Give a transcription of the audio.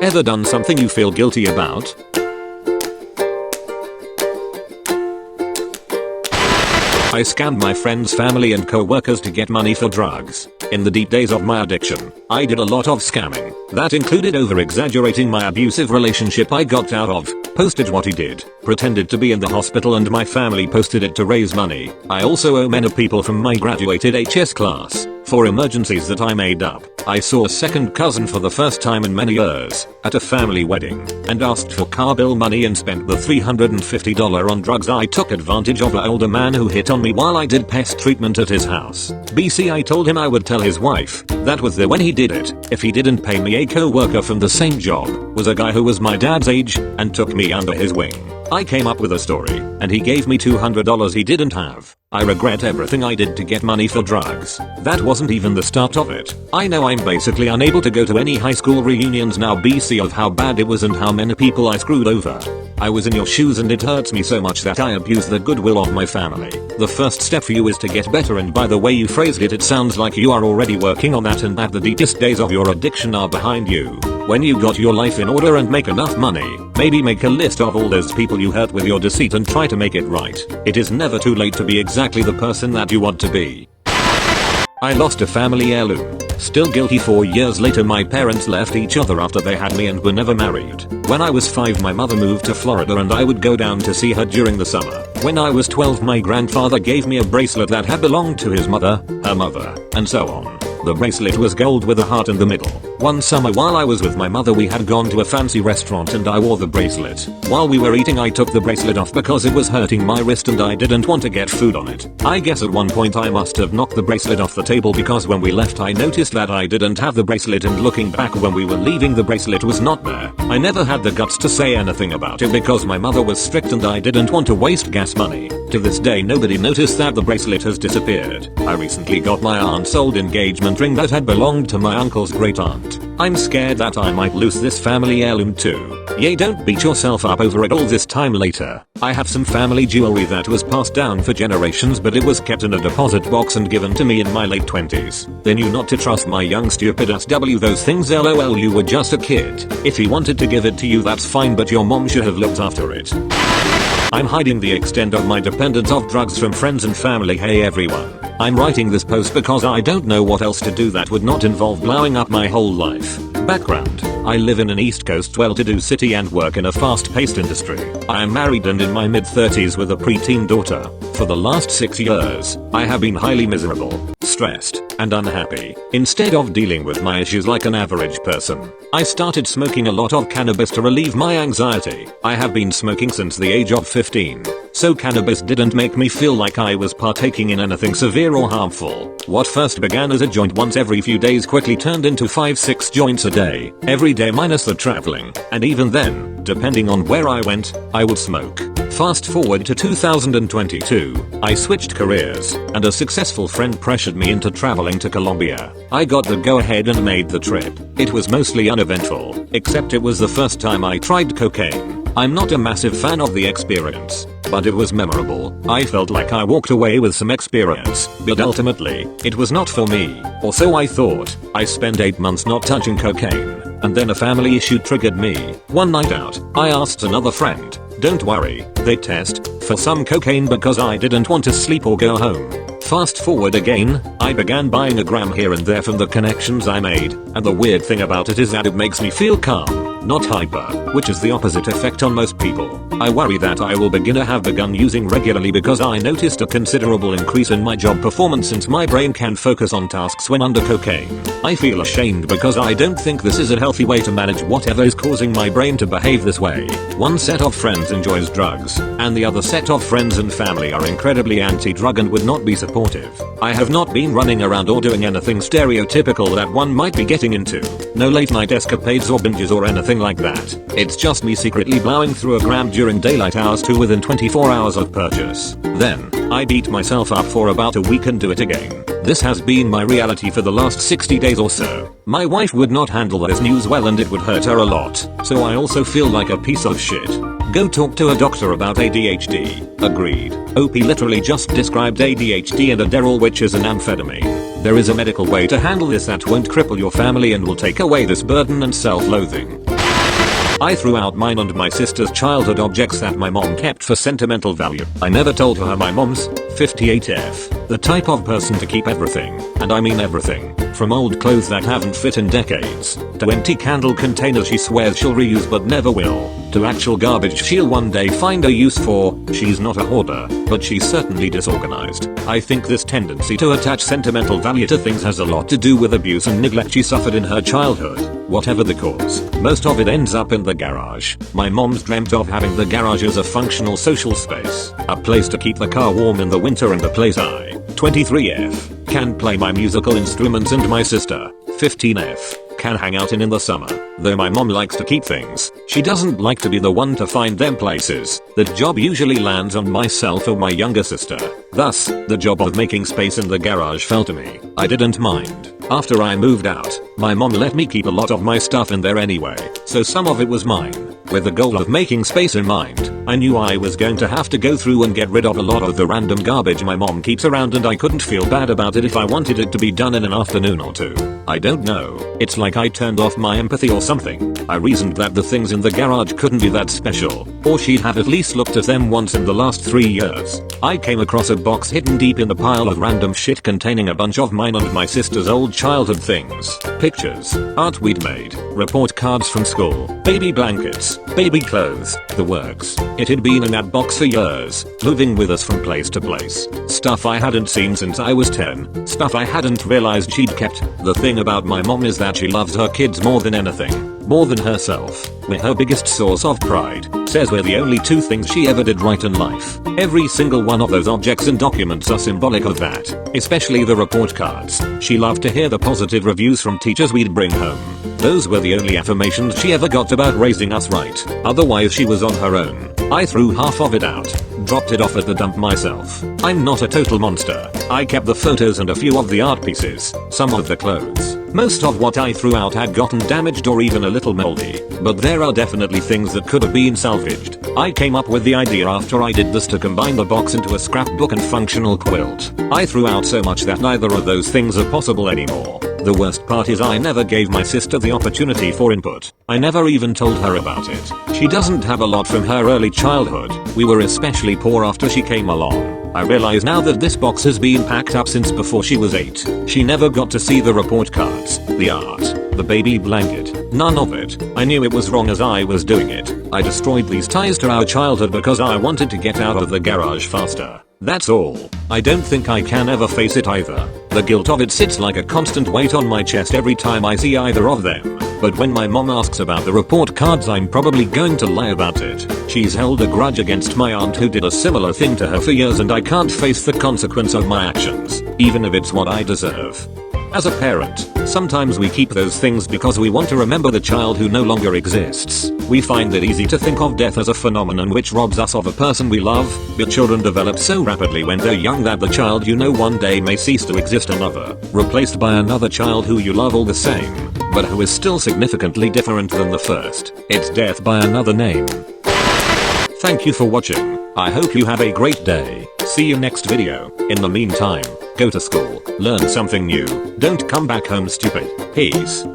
Ever done something you feel guilty about? I scammed my friends, family and co-workers to get money for drugs. In the deep days of my addiction, I did a lot of scamming. That included over-exaggerating my abusive relationship I got out of, posted what he did, pretended to be in the hospital and my family posted it to raise money. I also owe many people from my graduated HS class for emergencies that I made up. I saw a second cousin for the first time in many years at a family wedding and asked for car bill money and spent the $350 on drugs. I took advantage of an older man who hit on me while I did pest treatment at his house. BC, I told him I would tell his wife. That was when he did it. If he didn't pay me, a co-worker from the same job was a guy who was my dad's age and took me under his wing. I came up with a story and he gave me $200 he didn't have. I regret everything I did to get money for drugs. That wasn't even the start of it. I know I'm basically unable to go to any high school reunions now, BC, of how bad it was and how many people I screwed over. I was in your shoes and it hurts me so much that I abuse the goodwill of my family. The first step for you is to get better, and by the way you phrased it, it sounds like you are already working on that and that the deepest days of your addiction are behind you. When you got your life in order and make enough money, maybe make a list of all those people you hurt with your deceit and try to make it right. It is never too late to be exactly the person that you want to be. I lost a family heirloom. Still guilty. 4 years later, my parents left each other after they had me and were never married. When I was 5, my mother moved to Florida and I would go down to see her during the summer. When I was 12, my grandfather gave me a bracelet that had belonged to his mother, her mother, and so on. The bracelet was gold with a heart in the middle. One summer while I was with my mother, we had gone to a fancy restaurant and I wore the bracelet. While we were eating, I took the bracelet off because it was hurting my wrist and I didn't want to get food on it. I guess at one point I must have knocked the bracelet off the table because when we left I noticed that I didn't have the bracelet, and looking back when we were leaving the bracelet was not there. I never had the guts to say anything about it because my mother was strict and I didn't want to waste gas money. To this day nobody noticed that the bracelet has disappeared. I recently got my aunt's old engagement ring that had belonged to my uncle's great aunt. I'm scared that I might lose this family heirloom too. Yay, don't beat yourself up over it all this time later. I have some family jewelry that was passed down for generations, but it was kept in a deposit box and given to me in my late 20s. They knew not to trust my young stupid SW those things. LOL, you were just a kid. If he wanted to give it to you, that's fine, but your mom should have looked after it. I'm hiding the extent of my dependence of drugs from friends and family. Hey everyone. I'm writing this post because I don't know what else to do that would not involve blowing up my whole life. Background: I live in an East Coast well-to-do city and work in a fast-paced industry. I am married and in my mid-30s with a preteen daughter. For the last 6 years, I have been highly miserable, stressed, and unhappy. Instead of dealing with my issues like an average person, I started smoking a lot of cannabis to relieve my anxiety. I have been smoking since the age of 15. So cannabis didn't make me feel like I was partaking in anything severe or harmful. What first began as a joint once every few days quickly turned into 5-6 joints a day, every day minus the traveling, and even then, depending on where I went, I would smoke. Fast forward to 2022, I switched careers, and a successful friend pressured me into traveling to Colombia. I got the go-ahead and made the trip. It was mostly uneventful, except it was the first time I tried cocaine. I'm not a massive fan of the experience, but it was memorable. I felt like I walked away with some experience, but ultimately, it was not for me, or so I thought. I spent 8 months not touching cocaine, and then a family issue triggered me. One night out, I asked another friend, "Don't worry, they test for some cocaine," because I didn't want to sleep or go home. Fast forward again, I began buying a gram here and there from the connections I made, and the weird thing about it is that it makes me feel calm, not hyper, which is the opposite effect on most people. I worry that I will begin to have begun using regularly because I noticed a considerable increase in my job performance since my brain can focus on tasks when under cocaine. I feel ashamed because I don't think this is a healthy way to manage whatever is causing my brain to behave this way. One set of friends enjoys drugs, and the other set of friends and family are incredibly anti-drug and would not be supportive. I have not been running around or doing anything stereotypical that one might be getting into. No late night escapades or binges or anything like that. It's just me secretly blowing through a gram during daylight hours to within 24 hours of purchase. Then, I beat myself up for about a week and do it again. This has been my reality for the last 60 days or so. My wife would not handle this news well and it would hurt her a lot, so I also feel like a piece of shit. Go talk to a doctor about ADHD. Agreed. OP literally just described ADHD and Adderall, which is an amphetamine. There is a medical way to handle this that won't cripple your family and will take away this burden and self-loathing. I threw out mine and my sister's childhood objects that my mom kept for sentimental value. I never told her my mom's 58F, the type of person to keep everything, and I mean everything, from old clothes that haven't fit in decades, to empty candle containers she swears she'll reuse but never will, to actual garbage she'll one day find a use for. She's not a hoarder, but she's certainly disorganized. I think this tendency to attach sentimental value to things has a lot to do with abuse and neglect she suffered in her childhood. Whatever the cause, most of it ends up in the garage. My mom's dreamt of having the garage as a functional social space, a place to keep the car warm in the winter and a place I, 23F, can play my musical instruments and my sister, 15F, can hang out in the summer. Though my mom likes to keep things, she doesn't like to be the one to find them places. That job usually lands on myself or my younger sister. Thus, the job of making space in the garage fell to me. I didn't mind. After I moved out, my mom let me keep a lot of my stuff in there anyway, so some of it was mine. With the goal of making space in mind, I knew I was going to have to go through and get rid of a lot of the random garbage my mom keeps around, and I couldn't feel bad about it if I wanted it to be done in an afternoon or two. I don't know, it's like I turned off my empathy or something. I reasoned that the things in the garage couldn't be that special, or she'd have at least looked at them once in the last 3 years. I came across a box hidden deep in the pile of random shit containing a bunch of mine and my sister's old childhood things. Pictures, art we'd made, report cards from school, baby blankets, baby clothes, the works. It had been in that box for years, moving with us from place to place. Stuff I hadn't seen since I was 10, stuff I hadn't realized she'd kept. The thing about my mom is that she loves her kids more than anything. More than herself. We're her biggest source of pride. Says we're the only 2 things she ever did right in life. Every single one of those objects and documents are symbolic of that. Especially the report cards. She loved to hear the positive reviews from teachers we'd bring home. Those were the only affirmations she ever got about raising us right. Otherwise she was on her own. I threw half of it out. Dropped it off at the dump myself. I'm not a total monster. I kept the photos and a few of the art pieces. Some of the clothes. Most of what I threw out had gotten damaged or even a little moldy, but there are definitely things that could have been salvaged. I came up with the idea after I did this to combine the box into a scrapbook and functional quilt. I threw out so much that neither of those things are possible anymore. The worst part is I never gave my sister the opportunity for input. I never even told her about it. She doesn't have a lot from her early childhood. We were especially poor after she came along. I realize now that this box has been packed up since before she was 8. She never got to see the report cards, the art, the baby blanket, none of it. I knew it was wrong as I was doing it. I destroyed these ties to our childhood because I wanted to get out of the garage faster. That's all. I don't think I can ever face it either. The guilt of it sits like a constant weight on my chest every time I see either of them. But when my mom asks about the report cards, I'm probably going to lie about it. She's held a grudge against my aunt who did a similar thing to her for years, and I can't face the consequence of my actions, even if it's what I deserve. As a parent, sometimes we keep those things because we want to remember the child who no longer exists. We find it easy to think of death as a phenomenon which robs us of a person we love, but children develop so rapidly when they're young that the child you know one day may cease to exist, replaced by another child who you love all the same, but who is still significantly different than the first. It's death by another name. Thank you for watching. I hope you have a great day. See you next video. In the meantime, go to school, learn something new, don't come back home stupid. Peace.